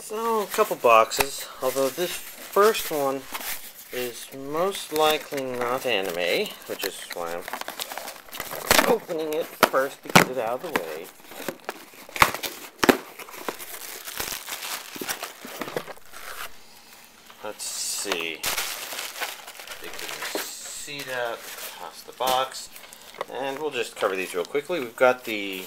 So, a couple boxes, although this first one is most likely not anime, which is why I'm opening it first to get it out of the way. Let's see. Take the seat out, toss the box, and we'll just cover these real quickly. We've got the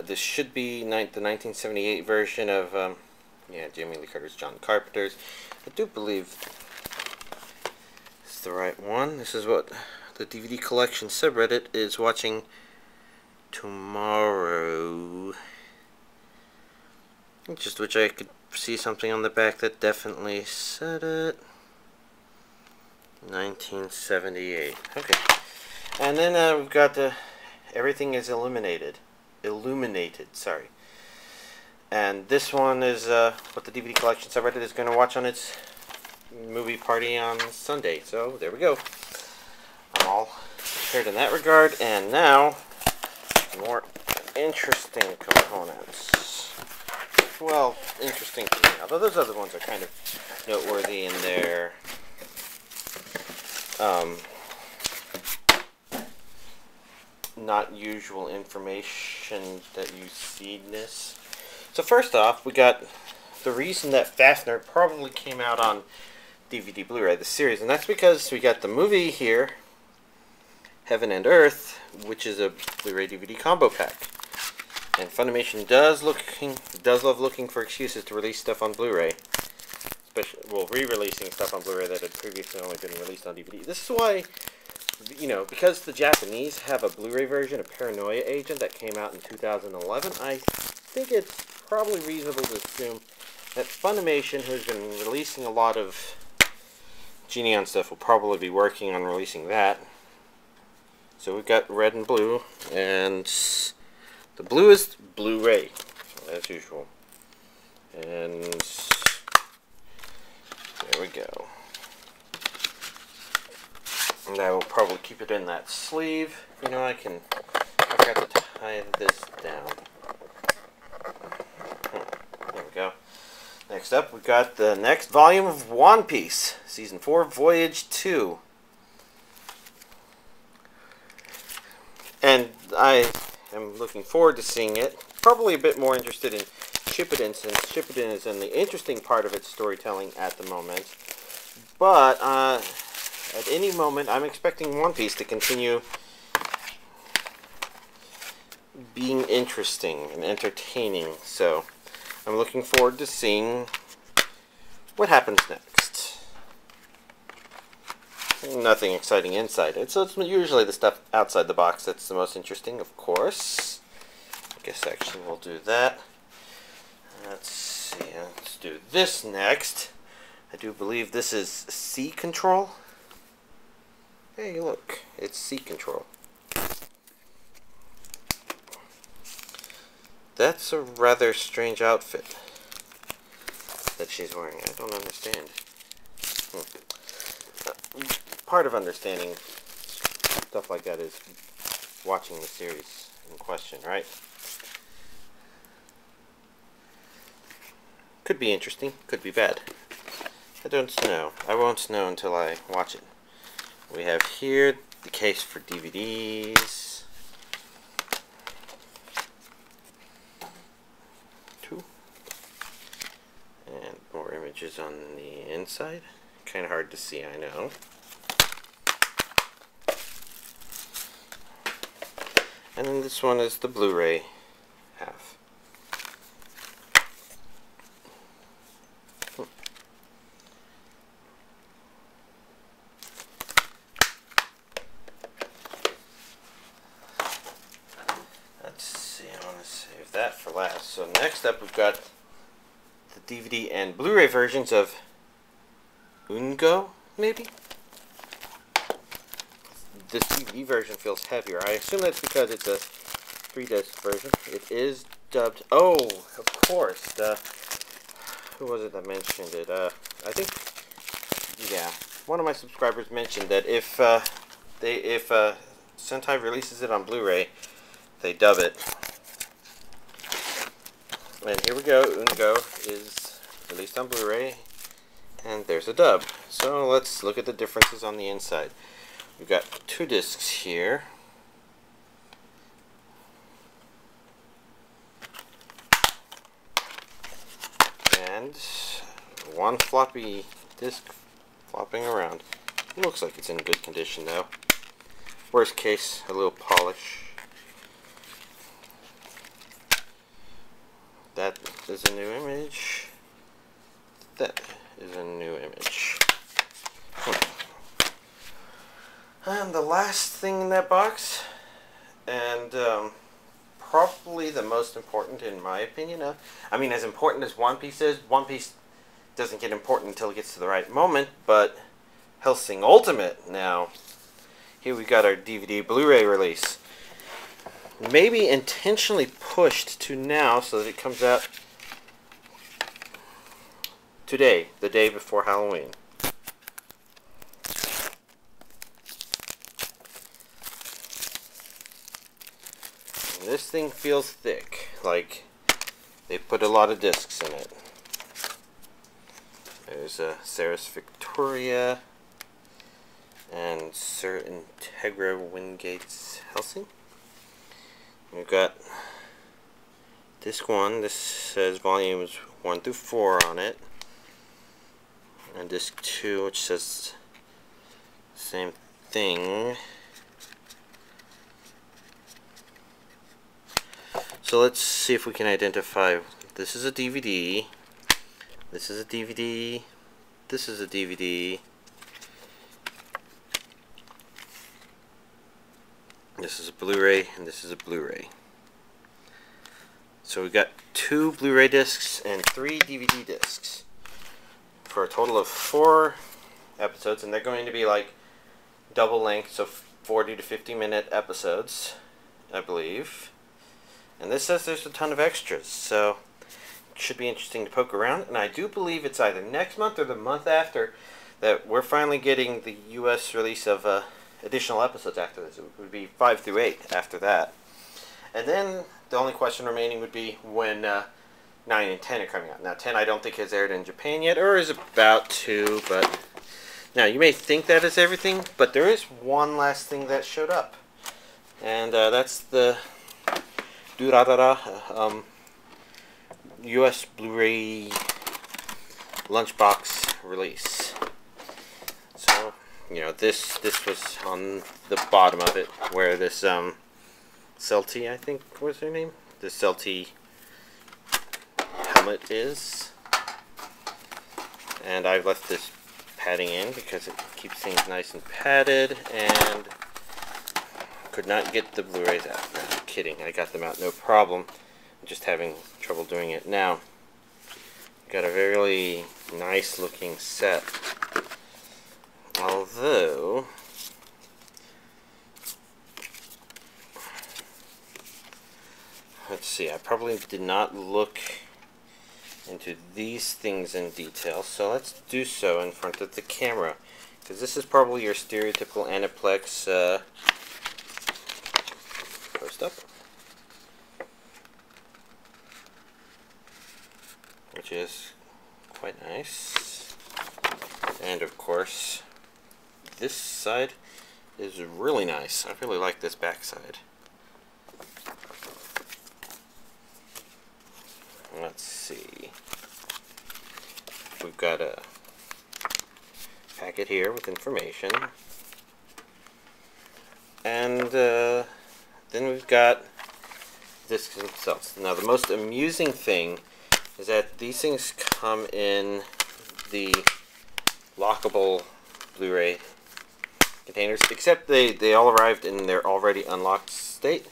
this should be the 1978 version of Jamie Lee Curtis, John Carpenter's. I do believe it's the right one. This is what the DVD collection subreddit is watching tomorrow. Just which I could see something on the back that definitely said it. 1978. Okay. And then we've got the Everything is Illuminated, sorry. And this one is what the DVD collection subreddit is going to watch on its movie party on Sunday. So there we go. I'm all prepared in that regard. And now, more interesting components. Well, interesting to me. Although those other ones are kind of noteworthy in their not usual information that you see-ness. So first off, we got the reason that Fafner probably came out on DVD Blu-ray, the series, and that's because we got the movie here, Heaven and Earth, which is a Blu-ray DVD combo pack. And Funimation does love looking for excuses to release stuff on Blu-ray. Especially, well, re-releasing stuff on Blu-ray that had previously only been released on DVD. This is why, you know, because the Japanese have a Blu-ray version of Paranoia Agent that came out in 2011, I think it's probably reasonable to assume that Funimation, who's been releasing a lot of Geneon stuff, will probably be working on releasing that. So we've got red and blue, and the blue is Blu-ray, as usual. And there we go. And I will probably keep it in that sleeve. You know, I forgot to tie this down. There we go. Next up, we've got the next volume of One Piece, Season 4, Voyage 2. And I am looking forward to seeing it. Probably a bit more interested in Shippuden, since Shippuden is in the interesting part of its storytelling at the moment. But at any moment, I'm expecting One Piece to continue being interesting and entertaining. So I'm looking forward to seeing what happens next. Nothing exciting inside it, so it's usually the stuff outside the box that's the most interesting, of course. I guess actually we'll do that. Let's see, let's do this next. I do believe this is Sea Control. Hey, look, it's Sea Control. That's a rather strange outfit that she's wearing. I don't understand. Part of understanding stuff like that is watching the series in question, right? Could be interesting, could be bad. I don't know. I won't know until I watch it. We have here the case for DVDs. 2. And more images on the inside. Kind of hard to see, I know. And then this one is the Blu-ray half. Let's see, I want to save that for last. So next up we've got the DVD and Blu-ray versions of Ungo, maybe? This DVD version feels heavier. I assume that's because it's a 3-disc version. It is dubbed... Oh, of course. Who was it that mentioned it? I think... Yeah. One of my subscribers mentioned that if Sentai releases it on Blu-ray, they dub it. And here we go. Ungo is released on Blu-ray, and there's a dub. So let's look at the differences on the inside. We've got 2 discs here. And 1 floppy disk flopping around. It looks like it's in good condition though. Worst case, a little polish. That is a new image. That is a new image. And the last thing in that box, and probably the most important in my opinion. I mean, as important as One Piece is, One Piece doesn't get important until it gets to the right moment, but Hellsing Ultimate now. Here we got our DVD Blu-ray release. Maybe intentionally pushed to now so that it comes out today, the day before Halloween. And this thing feels thick, like they put a lot of discs in it. There's a Ceres Victoria and Sir Integra Wingate's Hellsing. We've got disc 1. This says volumes 1 through 4 on it, and disc 2, which says the same thing. So let's see if we can identify. This is a DVD. This is a DVD. This is a DVD. This is a Blu-ray, and this is a Blu-ray. So we've got 2 Blu-ray discs and 3 DVD discs for a total of 4 episodes, and they're going to be like double length, so 40 to 50 minute episodes, I believe. And this says there's a ton of extras, so it should be interesting to poke around. And I do believe it's either next month or the month after that we're finally getting the US release of additional episodes after this. It would be 5 through 8 after that. And then the only question remaining would be when 9 and 10 are coming out. Now 10 I don't think has aired in Japan yet, or is about to, but now you may think that is everything, but there is one last thing that showed up. And that's the Durarara US Blu-ray lunchbox release. So, you know, this was on the bottom of it, where this Celti, I think was her name, the Celti helmet is. And I've left this padding in because it keeps things nice and padded, and could not get the Blu-rays out. No, I'm kidding, I got them out no problem. I'm just having trouble doing it now. Got a very nice looking set. Although let's see, I probably did not look into these things in detail, so let's do so in front of the camera, because this is probably your stereotypical Aniplex post up, which is quite nice. And of course this side is really nice. I really like this back side. Let's see. We've got a packet here with information. And then we've got discs themselves. Now the most amusing thing is that these things come in the lockable Blu-ray containers, except they all arrived in their already unlocked state.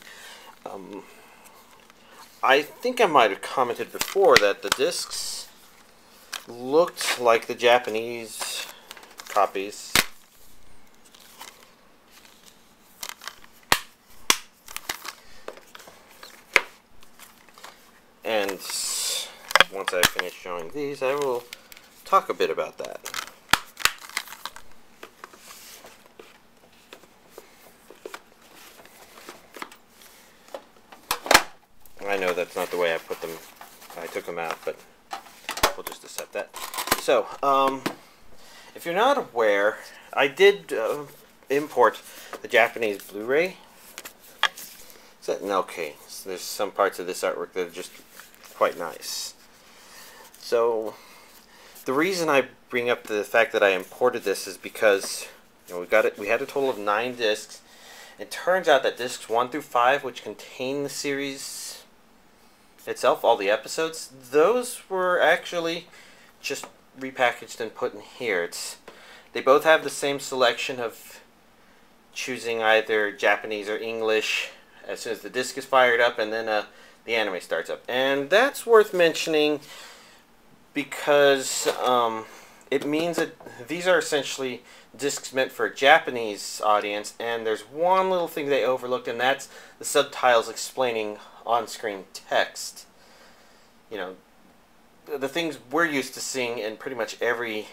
I think I might have commented before that the discs looked like the Japanese copies. And once I finish showing these, I will talk a bit about that. I know that's not the way I put them I took them out, but we'll just accept that. So, if you're not aware, I did import the Japanese Blu-ray. Okay, so there's some parts of this artwork that are just quite nice. So, the reason I bring up the fact that I imported this is because, you know, we had a total of 9 discs. It turns out that discs 1 through 5, which contain the series itself, all the episodes, those were actually just repackaged and put in here. They both have the same selection of choosing either Japanese or English as soon as the disc is fired up, and then the anime starts up. And that's worth mentioning because it means that these are essentially discs meant for a Japanese audience, and there's one little thing they overlooked, and that's the subtitles explaining on-screen text. You know, the things we're used to seeing in pretty much every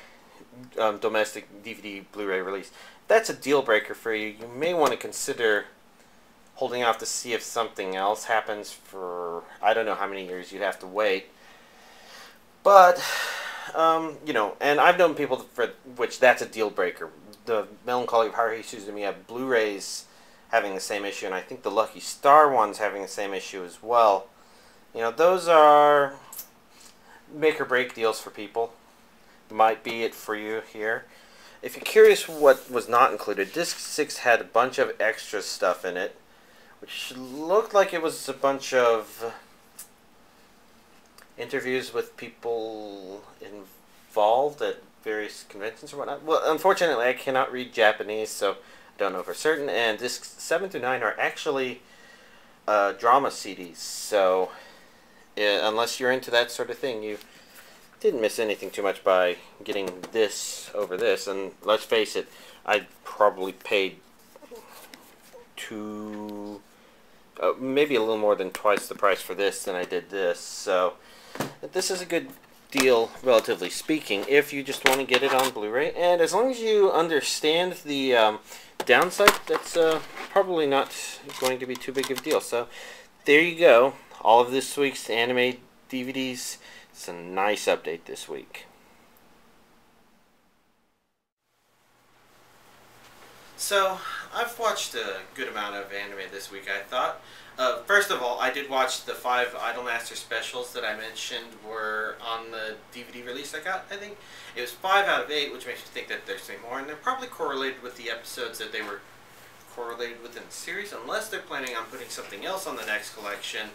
domestic DVD Blu-ray release. That's a deal breaker for you. You may want to consider holding off to see if something else happens for, I don't know how many years you'd have to wait. But, you know, and I've known people for which that's a deal breaker. The Melancholy of Haruhi Suzumiya Blu-rays having the same issue, and I think the Lucky Star one's having the same issue as well. You know, those are make or break deals for people. Might be it for you here. If you're curious what was not included, Disc 6 had a bunch of extra stuff in it, which looked like it was a bunch of interviews with people involved at various conventions or whatnot. Well, unfortunately, I cannot read Japanese, so I don't know for certain. And Discs 7 through 9 are actually drama CDs, so unless you're into that sort of thing, you didn't miss anything too much by getting this over this. And let's face it, I probably paid maybe a little more than twice the price for this than I did this. So this is a good deal, relatively speaking, if you just want to get it on Blu-ray. And as long as you understand the downside, that's probably not going to be too big of a deal. So there you go. All of this week's anime DVDs. It's a nice update this week. So, I've watched a good amount of anime this week, I thought. First of all, I did watch the 5 Idolmaster specials that I mentioned were on the DVD release I got, I think. It was 5 out of 8, which makes me think that there's 3 more, and they're probably correlated with the episodes that they were correlated within the series, unless they're planning on putting something else on the next collection.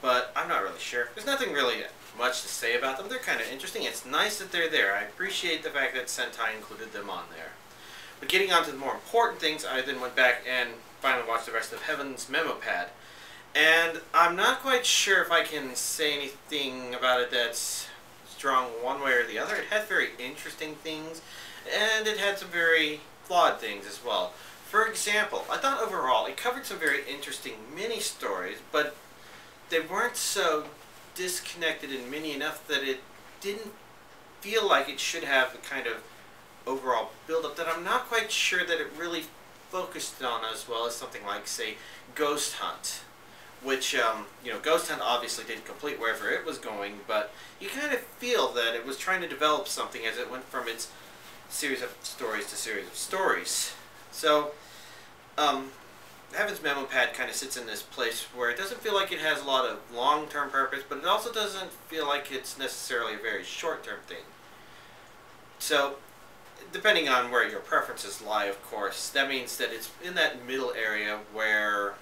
But I'm not really sure. There's nothing really much to say about them. They're kind of interesting. It's nice that they're there. I appreciate the fact that Sentai included them on there. But getting on to the more important things, I then went back and finally watched the rest of Heaven's Memo Pad. And I'm not quite sure if I can say anything about it that's strong one way or the other. It had very interesting things, and it had some very flawed things as well. For example, I thought overall it covered some very interesting mini-stories, but they weren't so disconnected and mini enough that it didn't feel like it should have the kind of overall build-up that I'm not quite sure that it really focused on as well as something like, say, Ghost Hunt. Which, you know, Ghost Hunt obviously didn't complete wherever it was going, but you kind of feel that it was trying to develop something as it went from its series of stories to series of stories. So, Heaven's Memo Pad kind of sits in this place where it doesn't feel like it has a lot of long-term purpose, but it also doesn't feel like it's necessarily a very short-term thing. So, depending on where your preferences lie, of course, that means that it's in that middle area where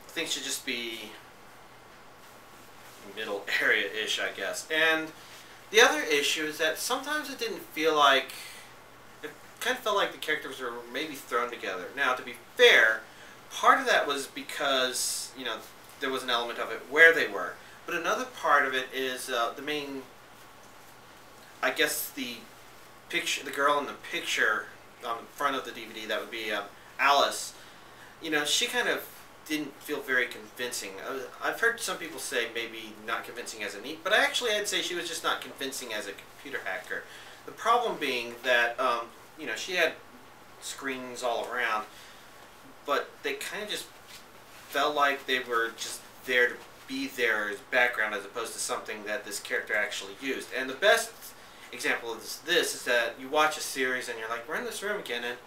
things should just be middle area-ish, I guess. And the other issue is that sometimes it didn't feel like, it kind of felt like the characters were maybe thrown together. Now, to be fair, part of that was because, you know, there was an element of it where they were. But another part of it is the main, I guess the picture, the girl in the picture on the front of the DVD, that would be Alice. You know, she kind of didn't feel very convincing. I've heard some people say maybe not convincing as a neat, but actually I'd say she was just not convincing as a computer hacker. The problem being that, you know, she had screens all around, but they kind of just felt like they were just there to be there as background as opposed to something that this character actually used. And the best example of this is that you watch a series and you're like, we're in this room again, and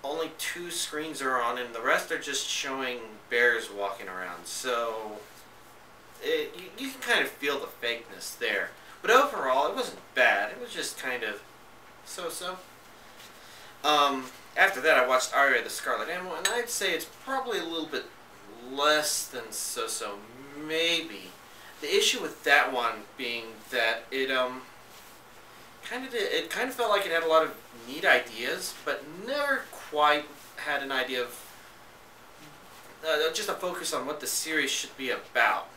only 2 screens are on, and the rest are just showing bears walking around. So you can kind of feel the fakeness there. But overall, it wasn't bad. It was just kind of so-so. After that, I watched Aria the Scarlet Animal, and I'd say it's probably a little bit less than so-so, maybe. The issue with that one being that it kind of felt like it had a lot of neat ideas, but never quite had an idea of just a focus on what the series should be about.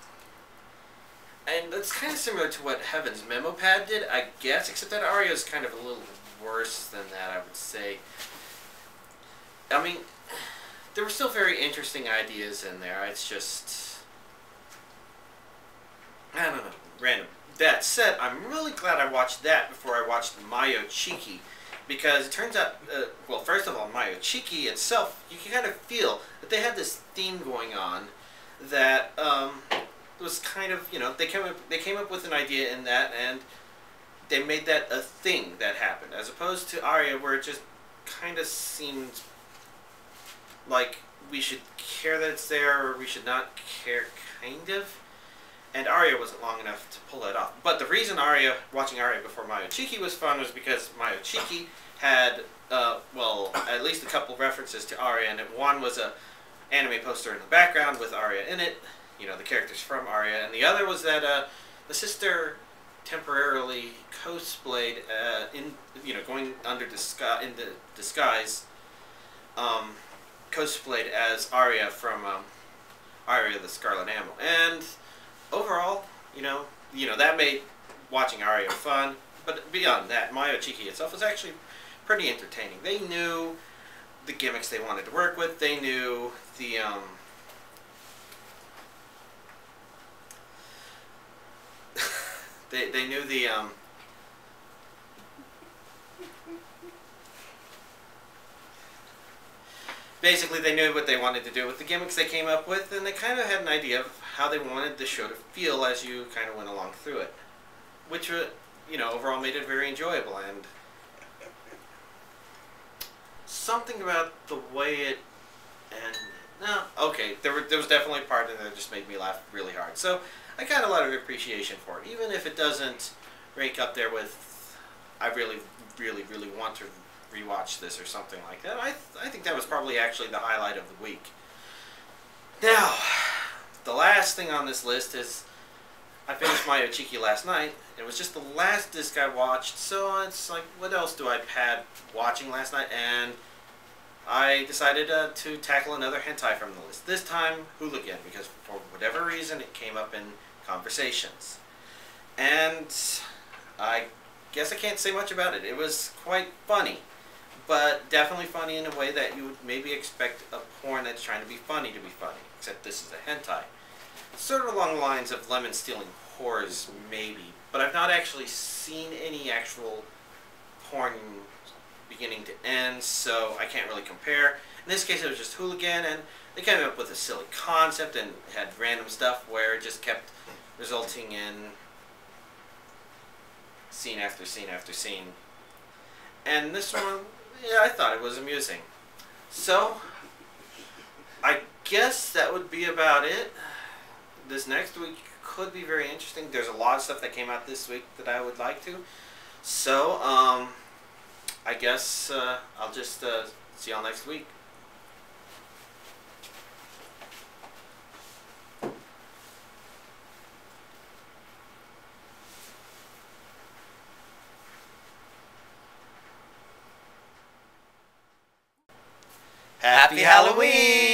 And that's kind of similar to what Heaven's Memo Pad did, I guess, except that Aria is kind of a little worse than that, I would say. I mean, there were still very interesting ideas in there. It's just, I don't know, random. That said, I'm really glad I watched that before I watched Mayo Chiki, because it turns out, well, first of all, Mayo Chiki itself, you can kind of feel that they had this theme going on that was kind of, you know, they came up with an idea in that, and they made that a thing that happened, as opposed to Aria, where it just kind of seemed like we should care that it's there, or we should not care, kind of. And Aria wasn't long enough to pull that off. But the reason watching Aria before Mayo Chiki was fun was because Mayo Chiki had, well, at least a couple references to Aria, and one was a anime poster in the background with Aria in it, you know, the characters from Aria, and the other was that the sister temporarily cosplayed in, you know, going under disguise, cosplayed as Aria from Aria the Scarlet Animal. And overall, you know, that made watching Aria fun. But beyond that, Mayo Chiki itself was actually pretty entertaining. They knew the gimmicks they wanted to work with. They knew the they knew the basically, they knew what they wanted to do with the gimmicks they came up with, and they kind of had an idea of how they wanted the show to feel as you kind of went along through it. Which, you know, overall made it very enjoyable, and something about the way it ended. No, okay, there was definitely a part in there that just made me laugh really hard. So, I got a lot of appreciation for it, even if it doesn't rank up there with, I really, really, really want to rewatch this or something like that. I think that was probably actually the highlight of the week. Now, the last thing on this list is, I finished Mayo Chiki last night. It was just the last disc I watched, so it's like, what else do I had watching last night? And I decided to tackle another hentai from the list. This time, Hooligan, because for whatever reason it came up in conversations. And I guess I can't say much about it. It was quite funny, but definitely funny in a way that you would maybe expect a porn that's trying to be funny, except this is a hentai. Sort of along the lines of Lemon Stealing Whores, maybe, but I've not actually seen any actual porn beginning to end, so I can't really compare. In this case, it was just Hooligan, and they came up with a silly concept and had random stuff where it just kept resulting in scene after scene after scene. And this one, yeah, I thought it was amusing. So, I guess that would be about it. This next week could be very interesting. There's a lot of stuff that came out this week that I would like to. So, I guess I'll just see y'all next week. Happy Halloween!